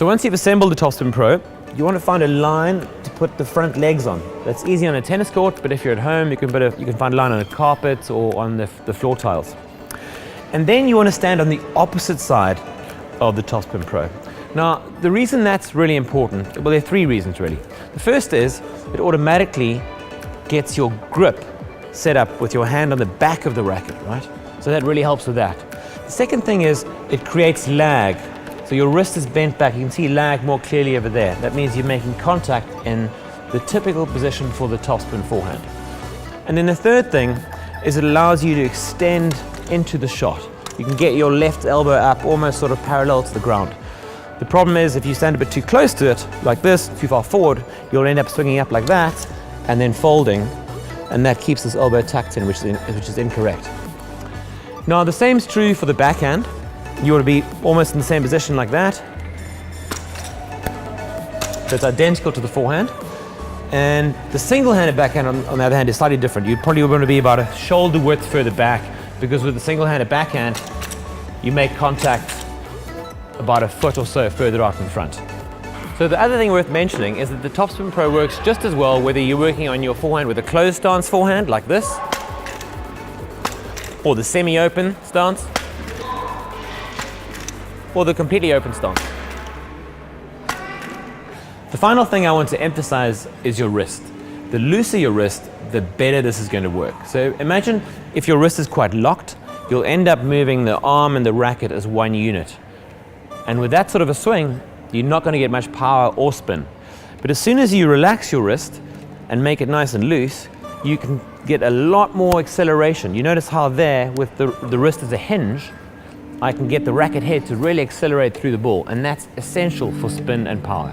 So once you've assembled the Topspin Pro, you want to find a line to put the front legs on. That's easy on a tennis court, but if you're at home, you can find a line on a carpet or on the floor tiles. And then you want to stand on the opposite side of the Topspin Pro. Now, the reason that's really important, well, there are three reasons really. The first is it automatically gets your grip set up with your hand on the back of the racket, right? So that really helps with that. The second thing is it creates lag. So your wrist is bent back. You can see lag more clearly over there. That means you're making contact in the typical position for the topspin forehand. And then the third thing is it allows you to extend into the shot. You can get your left elbow up almost sort of parallel to the ground. The problem is if you stand a bit too close to it, like this, too far forward, you'll end up swinging up like that and then folding, and that keeps this elbow tucked in, which is incorrect. Now the same is true for the backhand. You want to be almost in the same position like that. So it's identical to the forehand. And the single-handed backhand on the other hand is slightly different. You probably want to be about a shoulder width further back, because with the single-handed backhand, you make contact about a foot or so further out in front. So the other thing worth mentioning is that the Topspin Pro works just as well whether you're working on your forehand with a closed stance forehand like this, or the semi-open stance, or the completely open stance. The final thing I want to emphasize is your wrist. The looser your wrist, the better this is going to work. So imagine if your wrist is quite locked, you'll end up moving the arm and the racket as one unit. And with that sort of a swing, you're not going to get much power or spin. But as soon as you relax your wrist and make it nice and loose, you can get a lot more acceleration. You notice how there, with the wrist as a hinge, I can get the racket head to really accelerate through the ball, and that's essential for spin and power.